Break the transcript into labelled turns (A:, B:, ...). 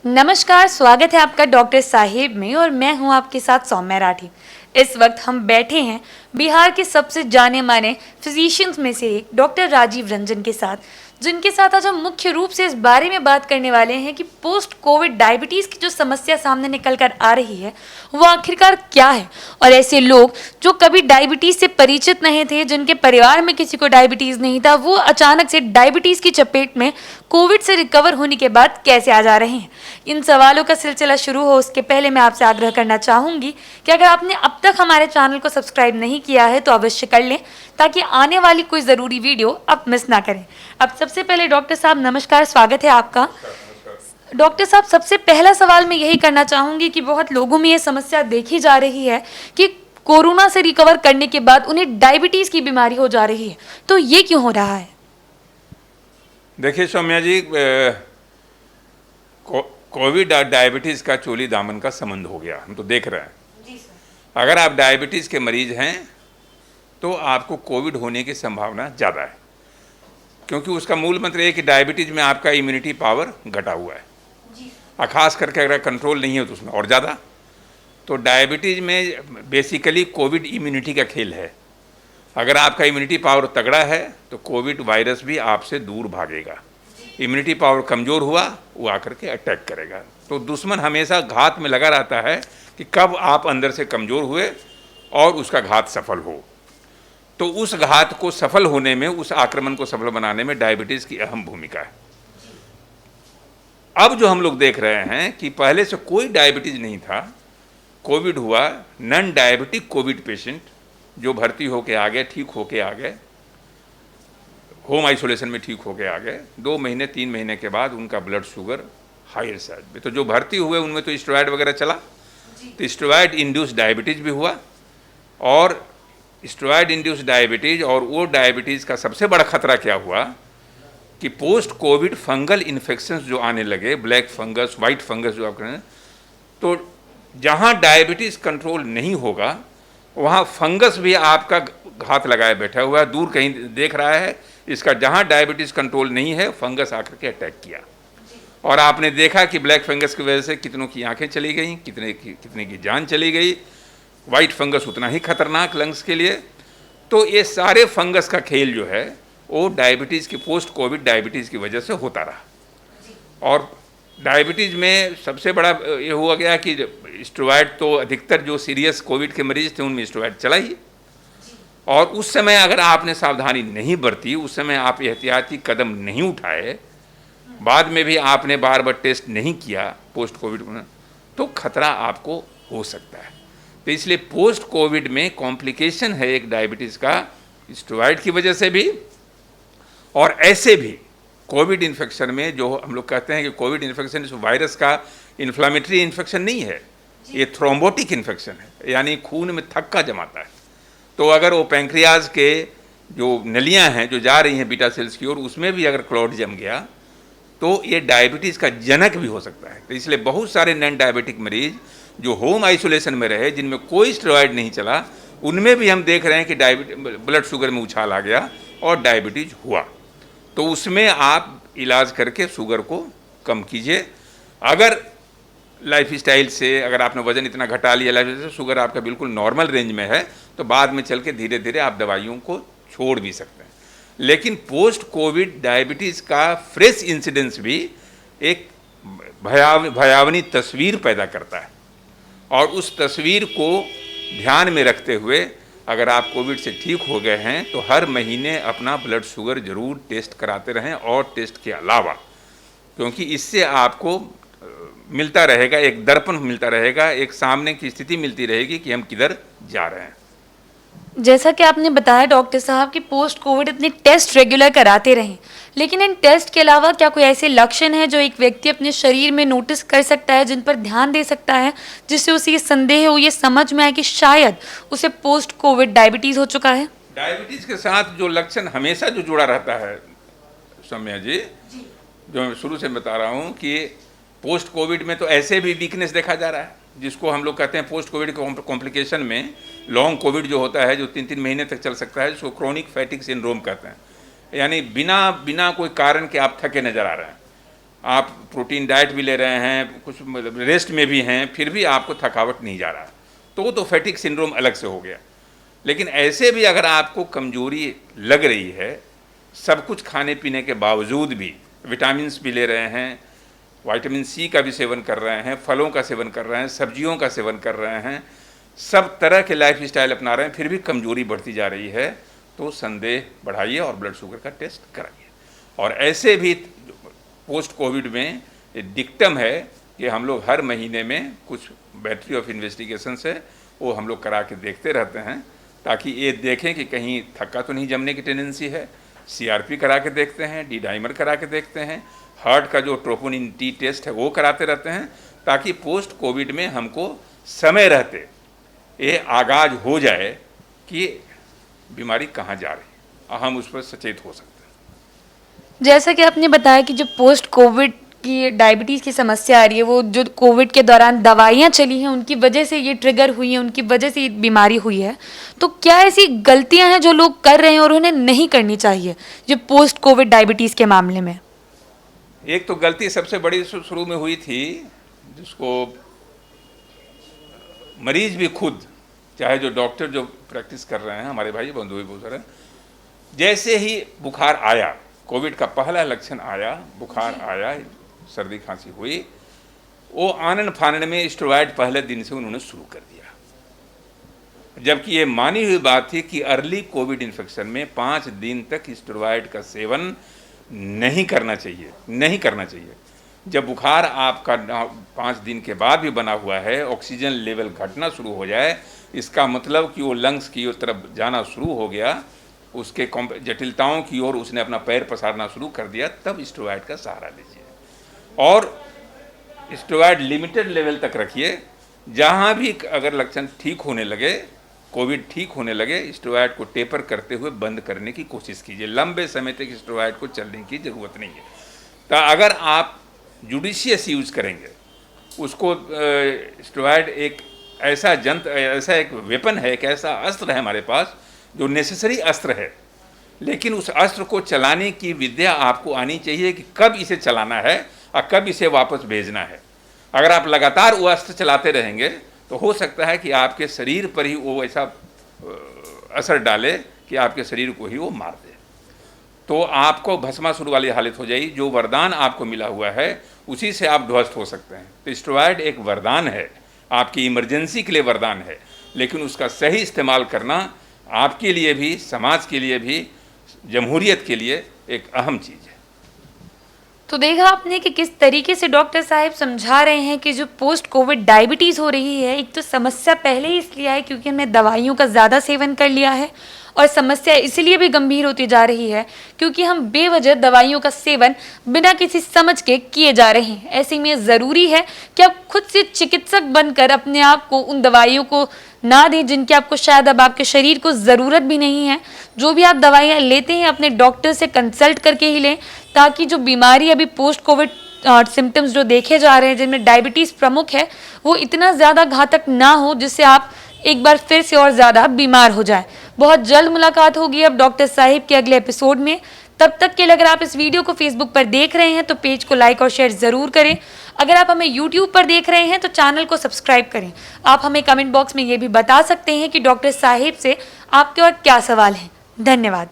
A: नमस्कार, स्वागत है आपका डॉक्टर साहिब में और मैं हूं आपके साथ सौम्या राठी। इस वक्त हम बैठे हैं बिहार के सबसे जाने माने फिजिशियंस में से एक डॉक्टर राजीव रंजन के साथ, जिनके साथ आज हम मुख्य रूप से इस बारे में बात करने वाले हैं कि पोस्ट कोविड डायबिटीज़ की जो समस्या सामने निकल कर आ रही है वो आखिरकार क्या है, और ऐसे लोग जो कभी डायबिटीज़ से परिचित नहीं थे, जिनके परिवार में किसी को डायबिटीज़ नहीं था, वो अचानक से डायबिटीज़ की चपेट में कोविड से रिकवर होने के बाद कैसे आ जा रहे हैं। इन सवालों का सिलसिला शुरू हो उसके पहले मैं आपसे आग्रह करना चाहूँगी कि अगर आपने अब तक हमारे चैनल को सब्सक्राइब नहीं किया है तो अवश्य कर लें, ताकि आने वाली कोई ज़रूरी वीडियो आप मिस ना करें। अब सबसे पहले डॉक्टर साहब नमस्कार, स्वागत है आपका। डॉक्टर साहब, सबसे पहला सवाल मैं यही करना चाहूँगी कि बहुत लोगों में ये समस्या देखी जा रही है कि कोरोना से रिकवर करने के बाद उन्हें डायबिटीज़ की बीमारी हो जा रही है, तो ये क्यों हो रहा है?
B: देखिए सौम्या जी, कोविड और डायबिटीज़ का चोली दामन का संबंध हो गया, हम तो देख रहे हैं।
A: जी सर।
B: अगर आप डायबिटीज़ के मरीज हैं तो आपको कोविड होने की संभावना ज़्यादा है, क्योंकि उसका मूल मंत्र है कि डायबिटीज़ में आपका इम्यूनिटी पावर घटा हुआ है, और ख़ास करके अगर कंट्रोल नहीं हो तो उसमें और ज़्यादा। तो डायबिटीज़ में बेसिकली कोविड इम्यूनिटी का खेल है। अगर आपका इम्यूनिटी पावर तगड़ा है तो कोविड वायरस भी आपसे दूर भागेगा। इम्यूनिटी पावर कमज़ोर हुआ, वो आकर के अटैक करेगा। तो दुश्मन हमेशा घात में लगा रहता है कि कब आप अंदर से कमज़ोर हुए और उसका घात सफल हो। तो उस घात को सफल होने में, उस आक्रमण को सफल बनाने में डायबिटीज़ की अहम भूमिका है। अब जो हम लोग देख रहे हैं कि पहले से कोई डायबिटीज़ नहीं था, कोविड हुआ, नॉन डायबिटिक कोविड पेशेंट जो भर्ती होके आ गए, ठीक होके आ गए, होम आइसोलेशन में ठीक होके आ गए, 2 महीने 3 महीने के बाद उनका ब्लड शुगर हायर साइड में। तो जो भर्ती हुए उनमें तो स्टेरॉयड वगैरह चला, तो स्टेरॉयड इंड्यूस डायबिटीज़ भी हुआ। और स्टेरॉयड इंड्यूस डायबिटीज़ और वो डायबिटीज़ का सबसे बड़ा खतरा क्या हुआ कि पोस्ट कोविड फंगल इन्फेक्शंस जो आने लगे, ब्लैक फंगस, वाइट फंगस जो आप कहें, तो जहाँ डायबिटीज़ कंट्रोल नहीं होगा वहाँ फंगस भी आपका घात लगाए बैठा हुआ है, दूर कहीं देख रहा है इसका। जहाँ डायबिटीज़ कंट्रोल नहीं है, फंगस आकर के अटैक किया, और आपने देखा कि ब्लैक फंगस की वजह से कितनों की आंखें चली गई, कितने की जान चली गई। वाइट फंगस उतना ही खतरनाक लंग्स के लिए। तो ये सारे फंगस का खेल जो है वो डायबिटीज़ की, पोस्ट कोविड डायबिटीज़ की वजह से होता रहा। और डायबिटीज़ में सबसे बड़ा ये हुआ गया कि स्टेरॉयड तो अधिकतर जो सीरियस कोविड के मरीज थे उनमें स्टेरॉयड चला ही। और उस समय अगर आपने सावधानी नहीं बरती, उस समय आप एहतियाती कदम नहीं उठाए, बाद में भी आपने बार बार टेस्ट नहीं किया पोस्ट कोविड में, तो खतरा आपको हो सकता है। तो इसलिए पोस्ट कोविड में कॉम्प्लिकेशन है एक डायबिटीज़ का, स्टेरॉयड की वजह से भी, और ऐसे भी कोविड इन्फेक्शन में जो हम लोग कहते हैं कि कोविड इन्फेक्शन इस वायरस का इन्फ्लामेटरी इन्फेक्शन नहीं है, ये थ्रोम्बोटिक इन्फेक्शन है, यानी खून में थक्का जमाता है। तो अगर वो पैंक्रियाज के जो नलियां हैं जो जा रही हैं बीटा सेल्स की ओर, उसमें भी अगर क्लॉट जम गया तो ये डायबिटीज़ का जनक भी हो सकता है। तो इसलिए बहुत सारे नॉन डायबिटिक मरीज जो होम आइसोलेशन में रहे, जिनमें कोई स्टेरॉयड नहीं चला, उनमें भी हम देख रहे हैं कि ब्लड शुगर में उछाल आ गया और डायबिटीज़ हुआ। तो उसमें आप इलाज करके शुगर को कम कीजिए। अगर लाइफ स्टाइल से, अगर आपने वज़न इतना घटा लिया लाइफ से, शुगर आपका बिल्कुल नॉर्मल रेंज में है, तो बाद में चल के धीरे धीरे आप दवाइयों को छोड़ भी सकते हैं। लेकिन पोस्ट कोविड डायबिटीज़ का फ्रेश इंसिडेंस भी एक भयावनी तस्वीर पैदा करता है, और उस तस्वीर को ध्यान में रखते हुए अगर आप कोविड से ठीक हो गए हैं तो हर महीने अपना ब्लड शुगर ज़रूर टेस्ट कराते रहें, और टेस्ट के अलावा, क्योंकि इससे आपको मिलता रहेगा, एक दर्पण मिलता रहेगा, एक सामने की स्थिति मिलती रहेगी कि हम किधर जा रहे हैं।
A: जैसा कि आपने बताया डॉक्टर साहब कि पोस्ट कोविड इतने टेस्ट रेगुलर कराते रहें, लेकिन इन टेस्ट के अलावा क्या कोई ऐसे लक्षण हैं जो एक व्यक्ति अपने शरीर में नोटिस कर सकता है, जिन पर ध्यान दे सकता है, जिससे उसे ये संदेह हो, ये समझ में आए कि शायद उसे पोस्ट कोविड डायबिटीज़ हो चुका है?
B: डायबिटीज़ के साथ जो लक्षण हमेशा जो जुड़ा रहता है सौम्या जी, जो मैं शुरू से बता रहा हूँ कि पोस्ट कोविड में तो ऐसे भी वीकनेस देखा जा रहा है, जिसको हम लोग कहते हैं पोस्ट कोविड कॉम्प्लिकेशन में लॉन्ग कोविड जो होता है, जो 3-3 महीने तक चल सकता है, जिसको क्रोनिक फैटिग सिंड्रोम कहते हैं। यानी बिना कोई कारण के आप थके नज़र आ रहे हैं, आप प्रोटीन डाइट भी ले रहे हैं, कुछ रेस्ट में भी हैं, फिर भी आपको थकावट नहीं जा रहा, तो वो तो फैटिग सिंड्रोम अलग से हो गया। लेकिन ऐसे भी अगर आपको कमजोरी लग रही है, सब कुछ खाने पीने के बावजूद भी, विटामिन्स भी ले रहे हैं, विटामिन सी का भी सेवन कर रहे हैं, फलों का सेवन कर रहे हैं, सब्जियों का सेवन कर रहे हैं, सब तरह के लाइफ स्टाइल अपना रहे हैं, फिर भी कमजोरी बढ़ती जा रही है, तो संदेह बढ़ाइए और ब्लड शुगर का टेस्ट कराइए। और ऐसे भी पोस्ट कोविड में डिक्टम है कि हम लोग हर महीने में कुछ बैटरी ऑफ इन्वेस्टिगेशन है, वो हम लोग करा के देखते रहते हैं, ताकि ये देखें कि कहीं थक्का तो नहीं जमने की टेंडेंसी है। सीआरपी करा के देखते हैं, डी डाइमर करा के देखते हैं, हार्ट का जो ट्रोपोनिन टी टेस्ट है वो कराते रहते हैं, ताकि पोस्ट कोविड में हमको समय रहते ये आगाज हो जाए कि बीमारी कहाँ जा रही, हम उस पर सचेत हो सकते हैं।
A: जैसा कि आपने बताया कि जो पोस्ट कोविड की डायबिटीज़ की समस्या आ रही है, वो जो कोविड के दौरान दवाइयाँ चली हैं उनकी वजह से ये ट्रिगर हुई है, उनकी वजह से ये बीमारी हुई है, तो क्या ऐसी गलतियां हैं जो लोग कर रहे हैं और उन्हें नहीं करनी चाहिए जो पोस्ट कोविड डायबिटीज़ के मामले में?
B: एक तो गलती सबसे बड़ी शुरू में हुई थी, जिसको मरीज भी खुद, चाहे जो डॉक्टर जो प्रैक्टिस कर रहे हैं, हमारे भाई बंधु भी बहुत सारे, जैसे ही बुखार आया, कोविड का पहला लक्षण आया, बुखार आया, सर्दी खांसी हुई, वो आनन फानन में स्टेरॉइड पहले दिन से उन्होंने शुरू कर दिया, जबकि ये मानी हुई बात थी कि अर्ली कोविड इन्फेक्शन में 5 दिन तक स्टेरॉइड का सेवन नहीं करना चाहिए। जब बुखार आपका 5 दिन के बाद भी बना हुआ है, ऑक्सीजन लेवल घटना शुरू हो जाए, इसका मतलब कि वो लंग्स की तरफ जाना शुरू हो गया, उसके जटिलताओं की ओर उसने अपना पैर पसारना शुरू कर दिया, तब स्टेरॉइड का सहारा लीजिए और स्टेरॉइड लिमिटेड लेवल तक रखिए। जहाँ भी अगर लक्षण ठीक होने लगे, कोविड ठीक होने लगे, स्टेरॉइड को टेपर करते हुए बंद करने की कोशिश कीजिए। लंबे समय तक स्टेरॉइड को चलने की ज़रूरत नहीं है। तो अगर आप जुडिशियस यूज करेंगे उसको, स्टेरॉइड एक ऐसा ऐसा एक वेपन है, एक ऐसा अस्त्र है हमारे पास जो नेसेसरी अस्त्र है, लेकिन उस अस्त्र को चलाने की विद्या आपको आनी चाहिए कि कब इसे चलाना है और कब इसे वापस भेजना है। अगर आप लगातार वो अस्त्र चलाते रहेंगे तो हो सकता है कि आपके शरीर पर ही वो ऐसा असर डाले कि आपके शरीर को ही वो मार दे, तो आपको भस्मासुर वाली हालत हो जाएगी। जो वरदान आपको मिला हुआ है उसी से आप ध्वस्त हो सकते हैं। तो स्टेरॉइड एक वरदान है, आपकी इमरजेंसी के लिए वरदान है, लेकिन उसका सही इस्तेमाल करना आपके लिए भी, समाज के लिए भी, जमहूरियत के लिए एक अहम चीज़ है।
A: तो देखा आपने कि किस तरीके से डॉक्टर साहब समझा रहे हैं कि जो पोस्ट कोविड डायबिटीज़ हो रही है, एक तो समस्या पहले ही इसलिए है क्योंकि हमने दवाइयों का ज़्यादा सेवन कर लिया है, और समस्या इसलिए भी गंभीर होती जा रही है क्योंकि हम बेवजह दवाइयों का सेवन बिना किसी समझ के किए जा रहे हैं। ऐसे में ज़रूरी है कि आप खुद से चिकित्सक बनकर अपने आप को उन दवाइयों को ना दें जिनकी आपको शायद अब आपके शरीर को ज़रूरत भी नहीं है। जो भी आप दवाइयाँ लेते हैं अपने डॉक्टर से कंसल्ट करके ही लें, ताकि जो बीमारी अभी पोस्ट कोविड सिम्टम्स जो देखे जा रहे हैं जिनमें डायबिटीज़ प्रमुख है, वो इतना ज़्यादा घातक ना हो जिससे आप एक बार फिर से और ज़्यादा बीमार हो जाए। बहुत जल्द मुलाकात होगी अब डॉक्टर साहिब के अगले एपिसोड में। तब तक के लिए अगर आप इस वीडियो को फेसबुक पर देख रहे हैं तो पेज को लाइक और शेयर ज़रूर करें। अगर आप हमें यूट्यूब पर देख रहे हैं तो चैनल को सब्सक्राइब करें। आप हमें कमेंट बॉक्स में ये भी बता सकते हैं कि डॉक्टर साहिब से आपके और क्या सवाल हैं। धन्यवाद।